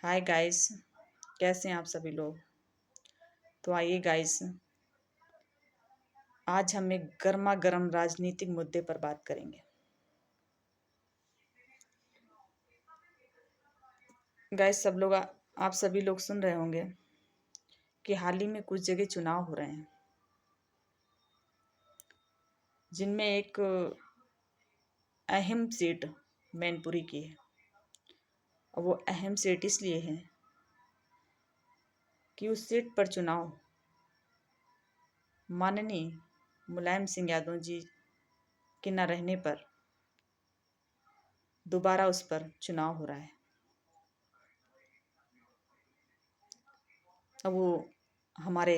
Hi guys, कैसे हैं आप सभी लोग। तो आइए गाइस, आज हम एक गर्मा गर्म राजनीतिक मुद्दे पर बात करेंगे। गाइस, आप सभी लोग सुन रहे होंगे कि हाल ही में कुछ जगह चुनाव हो रहे हैं, जिनमें एक अहम सीट मैनपुरी की है। और वो अहम सीट इसलिए है कि उस सीट पर चुनाव माननीय मुलायम सिंह यादव जी के न रहने पर दोबारा उस पर चुनाव हो रहा है। अब वो हमारे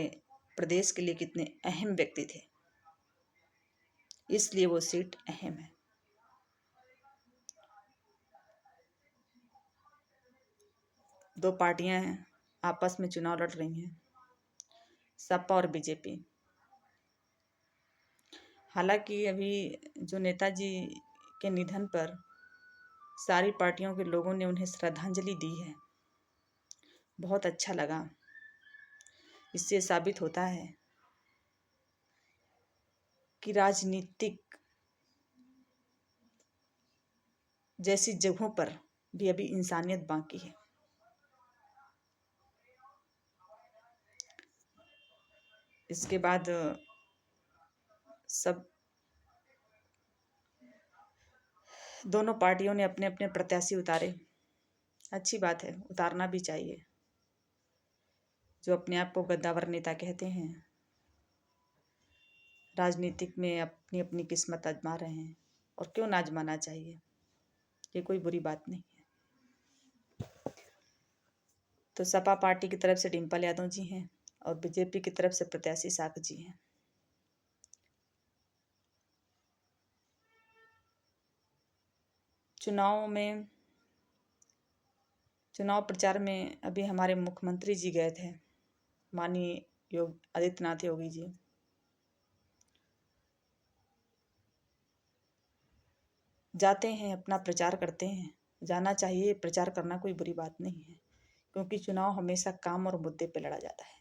प्रदेश के लिए कितने अहम व्यक्ति थे, इसलिए वो सीट अहम है। दो पार्टियां हैं, आपस में चुनाव लड़ रही हैं, सपा और बीजेपी। हालांकि अभी जो नेताजी के निधन पर सारी पार्टियों के लोगों ने उन्हें श्रद्धांजलि दी है, बहुत अच्छा लगा। इससे साबित होता है कि राजनीतिक जैसी जगहों पर भी अभी इंसानियत बाकी है। इसके बाद सब दोनों पार्टियों ने अपने अपने प्रत्याशी उतारे। अच्छी बात है, उतारना भी चाहिए। जो अपने आप को गद्दावर नेता कहते हैं, राजनीतिक में अपनी अपनी किस्मत आजमा रहे हैं, और क्यों ना आजमाना चाहिए, ये कोई बुरी बात नहीं है। तो सपा पार्टी की तरफ से डिम्पल यादव जी हैं और बीजेपी की तरफ से प्रत्याशी साख जी हैं। चुनाव प्रचार में अभी हमारे मुख्यमंत्री जी गए थे, माननीय योगी आदित्यनाथ योगी जी। जाते हैं, अपना प्रचार करते हैं, जाना चाहिए। प्रचार करना कोई बुरी बात नहीं है, क्योंकि चुनाव हमेशा काम और मुद्दे पे लड़ा जाता है।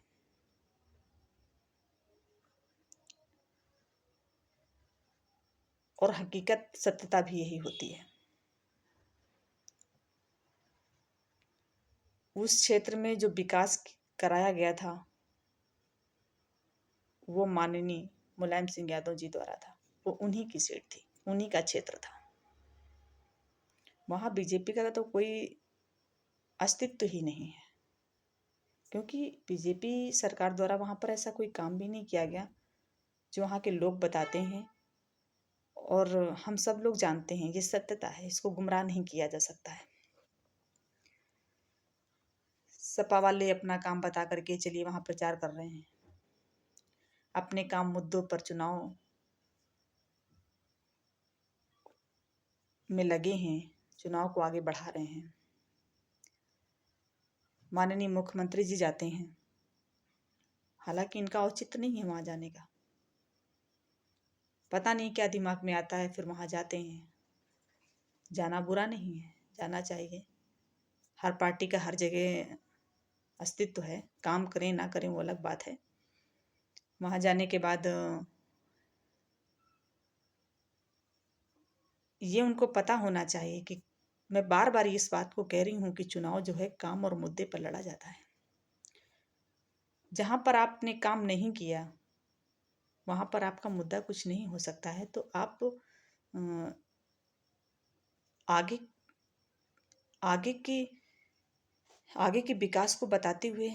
और हकीकत सत्यता भी यही होती है। उस क्षेत्र में जो विकास कराया गया था, वो माननीय मुलायम सिंह यादव जी द्वारा था। वो उन्हीं की सीट थी, उन्हीं का क्षेत्र था। वहाँ बीजेपी का तो कोई अस्तित्व ही नहीं है, क्योंकि बीजेपी सरकार द्वारा वहाँ पर ऐसा कोई काम भी नहीं किया गया जो वहाँ के लोग बताते हैं। और हम सब लोग जानते हैं, ये सत्यता है, इसको गुमराह नहीं किया जा सकता है। सपा वाले अपना काम बता करके चलिए वहाँ प्रचार कर रहे हैं, अपने काम मुद्दों पर चुनाव में लगे हैं, चुनाव को आगे बढ़ा रहे हैं। माननीय मुख्यमंत्री जी जाते हैं, हालांकि इनका औचित्य नहीं है वहाँ जाने का। पता नहीं क्या दिमाग में आता है, फिर वहाँ जाते हैं। जाना बुरा नहीं है, जाना चाहिए। हर पार्टी का हर जगह अस्तित्व है, काम करें ना करें वो अलग बात है। वहाँ जाने के बाद ये उनको पता होना चाहिए कि मैं बार बार इस बात को कह रही हूँ कि चुनाव जो है काम और मुद्दे पर लड़ा जाता है। जहाँ पर आपने काम नहीं किया, वहाँ पर आपका मुद्दा कुछ नहीं हो सकता है। तो आप आगे आगे की आगे के विकास को बताते हुए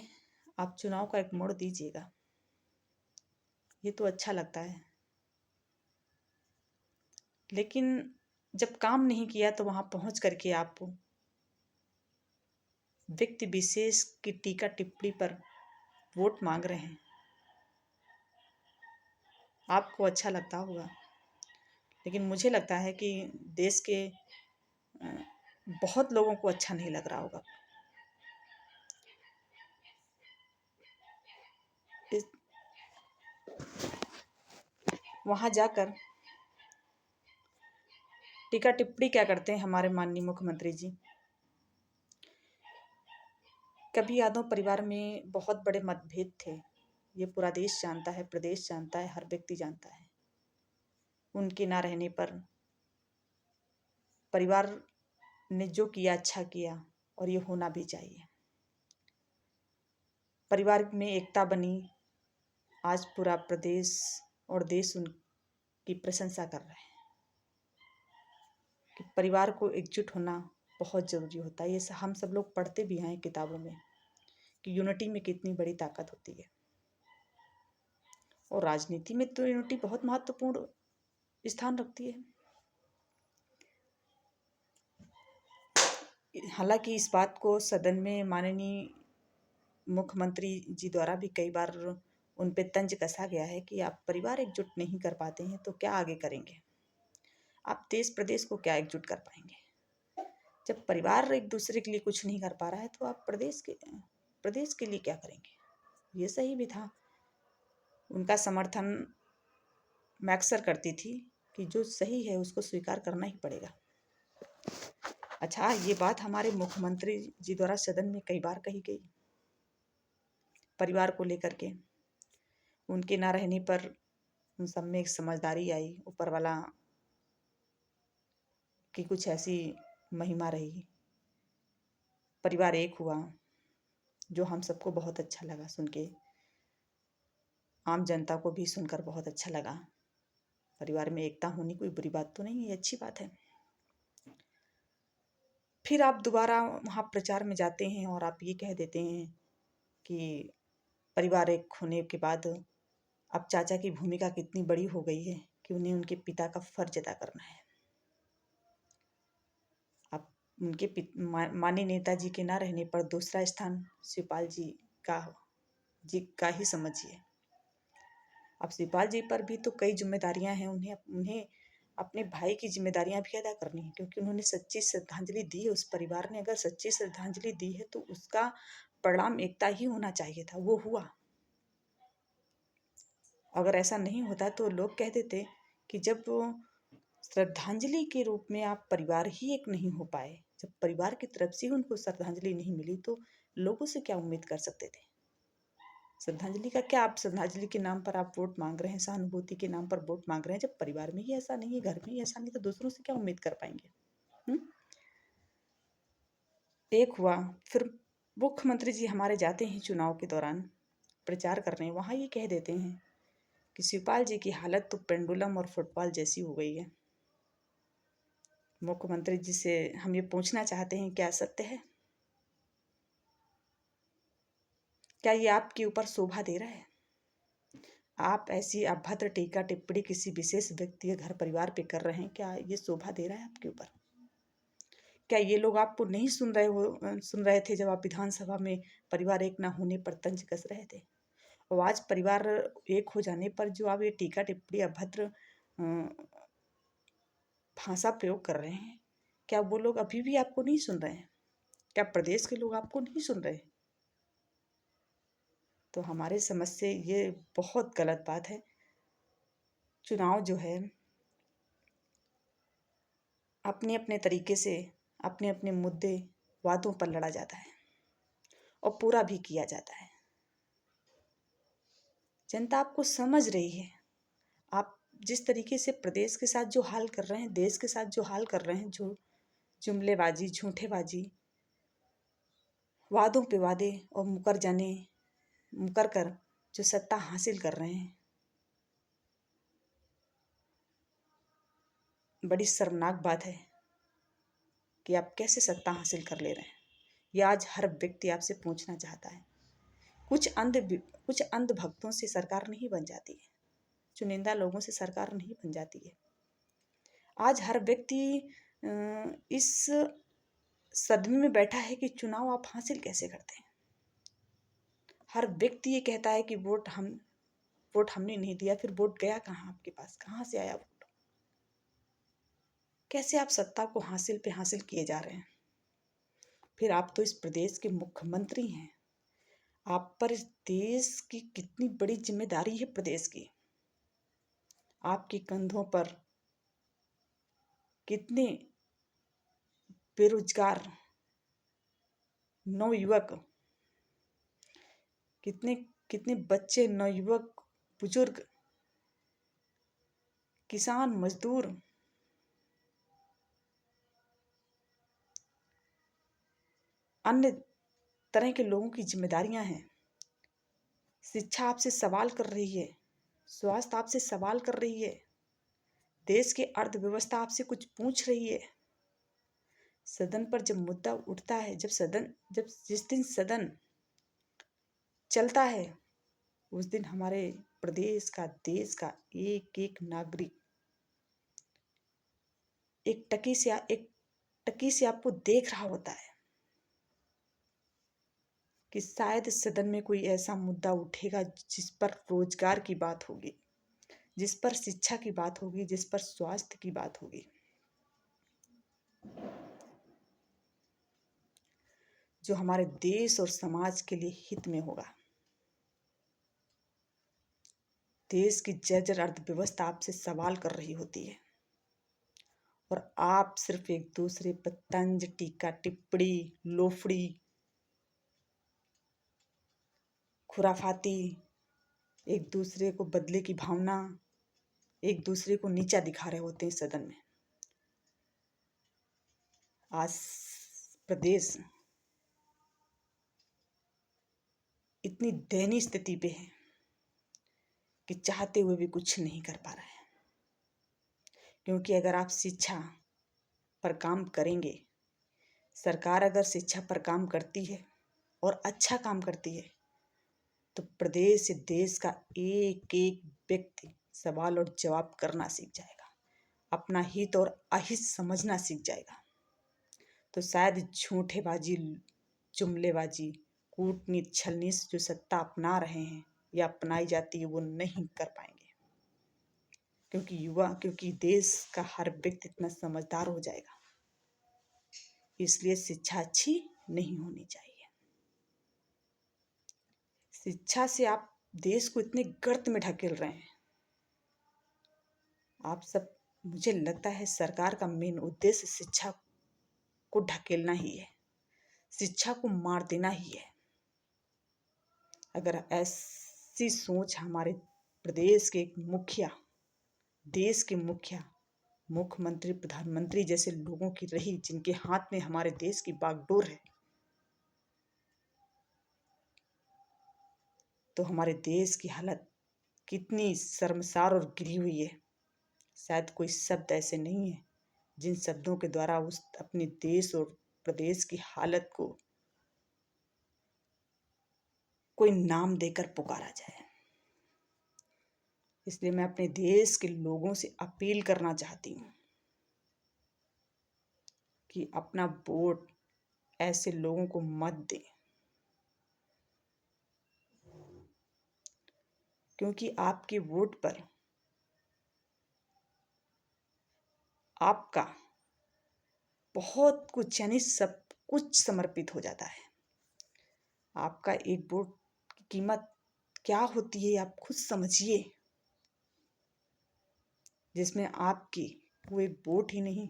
आप चुनाव का एक मोड़ दीजिएगा, ये तो अच्छा लगता है। लेकिन जब काम नहीं किया तो वहाँ पहुँच करके आप व्यक्ति विशेष की टीका टिप्पणी पर वोट मांग रहे हैं, आपको अच्छा लगता होगा, लेकिन मुझे लगता है कि देश के बहुत लोगों को अच्छा नहीं लग रहा होगा। वहाँ जाकर टीका टिप्पणी क्या करते हैं हमारे माननीय मुख्यमंत्री जी, कभी यादव परिवार में बहुत बड़े मतभेद थे। ये पूरा देश जानता है, प्रदेश जानता है, हर व्यक्ति जानता है। उनके ना रहने पर परिवार ने जो किया अच्छा किया, और ये होना भी चाहिए। परिवार में एकता बनी। आज पूरा प्रदेश और देश उनकी प्रशंसा कर रहे हैं कि परिवार को एकजुट होना बहुत ज़रूरी होता है। ये हम सब लोग पढ़ते भी हैं किताबों में कि यूनिटी में कितनी बड़ी ताकत होती है। और राजनीति में तो यूनिटी बहुत महत्वपूर्ण स्थान रखती है। हालांकि इस बात को सदन में माननीय मुख्यमंत्री जी द्वारा भी कई बार उन पे तंज कसा गया है कि आप परिवार एकजुट नहीं कर पाते हैं तो क्या आगे करेंगे, आप देश प्रदेश को क्या एकजुट कर पाएंगे। जब परिवार एक दूसरे के लिए कुछ नहीं कर पा रहा है तो आप प्रदेश के लिए क्या करेंगे। ये सही भी था। उनका समर्थन मैं अक्सर करती थी कि जो सही है उसको स्वीकार करना ही पड़ेगा। अच्छा, ये बात हमारे मुख्यमंत्री जी द्वारा सदन में कई बार कही गई परिवार को लेकर के। उनके ना रहने पर उन सब में एक समझदारी आई, ऊपर वाला की कुछ ऐसी महिमा रही, परिवार एक हुआ, जो हम सबको बहुत अच्छा लगा सुन के। आम जनता को भी सुनकर बहुत अच्छा लगा। परिवार में एकता होनी कोई बुरी बात तो नहीं है, अच्छी बात है। फिर आप दोबारा वहाँ प्रचार में जाते हैं और आप ये कह देते हैं कि परिवार एक होने के बाद अब चाचा की भूमिका कितनी बड़ी हो गई है कि उन्हें उनके पिता का फर्ज अदा करना है। अब उनके माननीय नेताजी के ना रहने पर दूसरा स्थान शिवपाल जी का ही समझिए। अब शिवपाल जी पर भी तो कई जिम्मेदारियां हैं। उन्हें अपने भाई की जिम्मेदारियां भी अदा करनी है, क्योंकि उन्होंने सच्ची श्रद्धांजलि दी है। उस परिवार ने अगर सच्ची श्रद्धांजलि दी है तो उसका परिणाम एकता ही होना चाहिए था, वो हुआ। अगर ऐसा नहीं होता तो लोग कह देते कि जब श्रद्धांजलि के रूप में आप परिवार ही एक नहीं हो पाए, जब परिवार की तरफ से उनको श्रद्धांजलि नहीं मिली तो लोगों से क्या उम्मीद कर सकते थे। श्रद्धांजलि का क्या, आप श्रद्धांजलि के नाम पर आप वोट मांग रहे हैं, सहानुभूति के नाम पर वोट मांग रहे हैं। जब परिवार में ही ऐसा नहीं है, घर में ही ऐसा नहीं, तो दूसरों से क्या उम्मीद कर पाएंगे। एक हुआ। फिर मुख्यमंत्री जी हमारे जाते हैं चुनाव के दौरान प्रचार करने, वहाँ ये कह देते हैं कि शिवपाल जी की हालत तो पेंडुलम और फुटबॉल जैसी हो गई है। मुख्यमंत्री जी से हम ये पूछना चाहते हैं, क्या सत्य है? क्या ये आपके ऊपर शोभा दे रहा है? आप ऐसी अभद्र टीका टिप्पणी किसी विशेष व्यक्ति या घर परिवार पे कर रहे हैं, क्या ये शोभा दे रहा है आपके ऊपर? क्या ये लोग आपको नहीं सुन रहे थे जब आप विधानसभा में परिवार एक ना होने पर तंज कस रहे थे? और आज परिवार एक हो जाने पर जो आप ये टीका टिप्पणी अभद्र भाषा प्रयोग कर रहे हैं, क्या वो लोग अभी भी आपको नहीं सुन रहे हैं? क्या प्रदेश के लोग आपको नहीं सुन रहे? तो हमारे समझ से ये बहुत गलत बात है। चुनाव जो है अपने अपने तरीके से अपने अपने मुद्दे वादों पर लड़ा जाता है और पूरा भी किया जाता है। जनता आपको समझ रही है। आप जिस तरीके से प्रदेश के साथ जो हाल कर रहे हैं, देश के साथ जो हाल कर रहे हैं, जो जुमलेबाजी, झूठेबाजी, वादों पे वादे और मुकर कर जो सत्ता हासिल कर रहे हैं, बड़ी शर्मनाक बात है कि आप कैसे सत्ता हासिल कर ले रहे हैं। ये आज हर व्यक्ति आपसे पूछना चाहता है। कुछ अंध भक्तों से सरकार नहीं बन जाती है, चुनिंदा लोगों से सरकार नहीं बन जाती है। आज हर व्यक्ति इस सदमे में बैठा है कि चुनाव आप हासिल कैसे करते हैं। हर व्यक्ति ये कहता है कि वोट हमने नहीं दिया, फिर वोट गया कहाँ आपके पास, कहाँ से आया वोट? कैसे आप सत्ता को हासिल किए जा रहे हैं? फिर आप तो इस प्रदेश के मुख्यमंत्री हैं। आप पर इस देश की कितनी बड़ी जिम्मेदारी है प्रदेश की। आपके कंधों पर कितने बेरोजगार नवयुवक कितने कितने बच्चे, नवयुवक, बुजुर्ग, किसान, मजदूर, अन्य तरह के लोगों की जिम्मेदारियां हैं। शिक्षा आपसे सवाल कर रही है, स्वास्थ्य आपसे सवाल कर रही है, देश की अर्थव्यवस्था आपसे कुछ पूछ रही है। सदन पर जब मुद्दा उठता है, जब जिस दिन सदन चलता है, उस दिन हमारे प्रदेश का, देश का एक एक नागरिक एक टकी से आपको देख रहा होता है कि शायद सदन में कोई ऐसा मुद्दा उठेगा जिस पर रोजगार की बात होगी, जिस पर शिक्षा की बात होगी, जिस पर स्वास्थ्य की बात होगी, जो हमारे देश और समाज के लिए हित में होगा। देश की जर्जर अर्थव्यवस्था आपसे सवाल कर रही होती है और आप सिर्फ एक दूसरे पर तंज, टीका, टिप्पणी, लोफड़ी, खुराफाती, एक दूसरे को बदले की भावना, एक दूसरे को नीचा दिखा रहे होते हैं सदन में। आज प्रदेश इतनी दयनीय स्थिति पे है कि चाहते हुए भी कुछ नहीं कर पा रहा है। क्योंकि अगर आप शिक्षा पर काम करेंगे, सरकार अगर शिक्षा पर काम करती है और अच्छा काम करती है, तो प्रदेश से देश का एक एक व्यक्ति सवाल और जवाब करना सीख जाएगा, अपना हित और अहित समझना सीख जाएगा। तो शायद झूठेबाजी, जुमलेबाजी, कूटनीति, छलनी से जो सत्ता अपना रहे हैं या अपनाई जाती है, वो नहीं कर पाएंगे। क्योंकि देश का हर व्यक्ति इतना समझदार हो जाएगा। इसलिए शिक्षा अच्छी नहीं होनी चाहिए। शिक्षा से आप देश को इतने गर्त में ढकेल रहे हैं। आप सब, मुझे लगता है सरकार का मेन उद्देश्य शिक्षा को ढकेलना ही है, शिक्षा को मार देना ही है। अगर ऐसी सोच हमारे प्रदेश के एक मुखिया, देश के मुखिया, मुख्यमंत्री, प्रधानमंत्री जैसे लोगों की रही, जिनके हाथ में हमारे देश की बागडोर है, तो हमारे देश की हालत कितनी शर्मसार और गिरी हुई है। शायद कोई शब्द ऐसे नहीं है जिन शब्दों के द्वारा उस अपने देश और प्रदेश की हालत को कोई नाम देकर पुकारा जाए। इसलिए मैं अपने देश के लोगों से अपील करना चाहती हूँ कि अपना वोट ऐसे लोगों को मत दें, क्योंकि आपके वोट पर आपका बहुत कुछ, यानी सब कुछ समर्पित हो जाता है। आपका एक वोट की कीमत क्या होती है आप खुद समझिए, जिसमें आपकी वो एक वोट ही नहीं,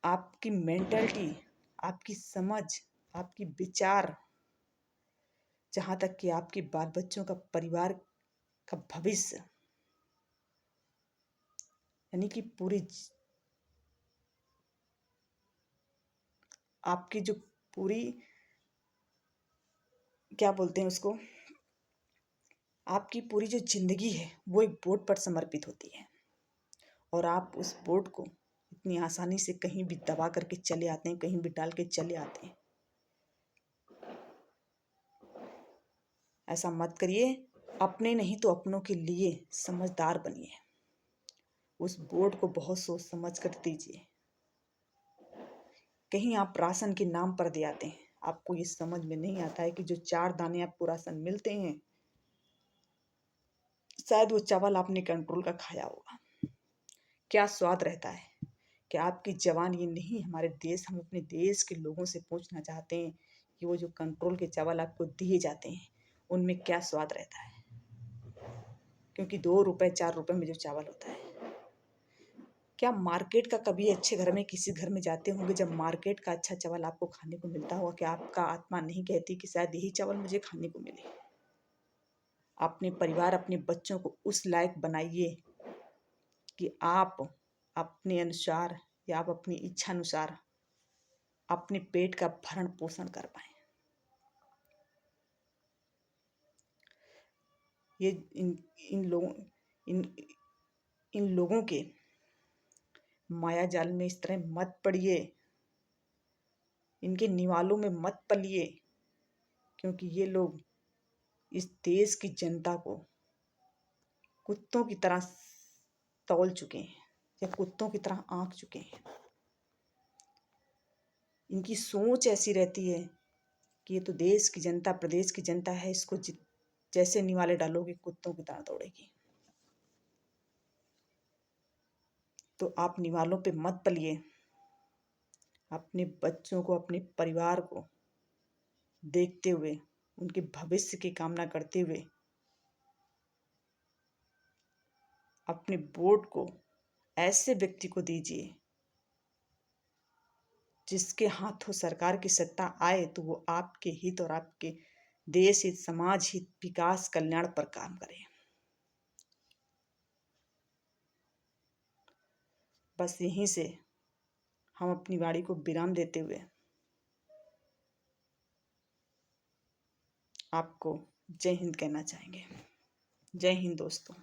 आपकी मेंटलिटी, आपकी समझ, आपकी विचार, जहाँ तक कि आपके बाल बच्चों का, परिवार का भविष्य, यानी कि पूरी आपकी जो पूरी, क्या बोलते हैं उसको, आपकी पूरी जो जिंदगी है वो एक वोट पर समर्पित होती है। और आप उस वोट को इतनी आसानी से कहीं भी दबा करके चले आते हैं, कहीं भी डाल के चले आते हैं। ऐसा मत करिए। अपने नहीं तो अपनों के लिए समझदार बनिए। उस वोट को बहुत सोच समझ कर दीजिए। कहीं आप राशन के नाम पर दे आते हैं, आपको ये समझ में नहीं आता है कि जो 4 दाने आपको राशन मिलते हैं, शायद वो चावल आपने कंट्रोल का खाया होगा। क्या स्वाद रहता है। क्या आपकी जवान ये नहीं, हमारे देश, हम अपने देश के लोगों से पूछना चाहते हैं कि वो जो कंट्रोल के चावल आपको दिए जाते हैं, उनमें क्या स्वाद रहता है। क्योंकि 2 रुपए 4 रुपए में जो चावल होता है, क्या मार्केट का कभी अच्छे घर में किसी घर में जाते होंगे जब मार्केट का अच्छा चावल आपको खाने को मिलता होगा, कि आपका आत्मा नहीं कहती कि शायद यही चावल मुझे खाने को मिले। अपने परिवार अपने बच्चों को उस लायक बनाइए कि आप अपने अनुसार या आप अपनी इच्छा अनुसार अपने पेट का भरण पोषण कर पाए। ये इन इन लोगों के माया जाल में इस तरह मत पड़िए, इनके निवालों में मत पलिए, क्योंकि ये लोग इस देश की जनता को कुत्तों की तरह तौल चुके हैं या कुत्तों की तरह आंक चुके हैं। इनकी सोच ऐसी रहती है कि ये तो देश की जनता, प्रदेश की जनता है, इसको जैसे निवाले डालोगे कुत्तों की तरह दौड़ेगी। तो आप निवालों पे मत पलिए। अपने बच्चों को, अपने परिवार को देखते हुए, उनके भविष्य की कामना करते हुए अपने वोट को ऐसे व्यक्ति को दीजिए जिसके हाथों सरकार की सत्ता आए तो वो आपके हित और आपके देश हित, समाज हित, विकास, कल्याण पर काम करे। बस यहीं से हम अपनी वाणी को विराम देते हुए आपको जय हिंद कहना चाहेंगे। जय हिंद दोस्तों।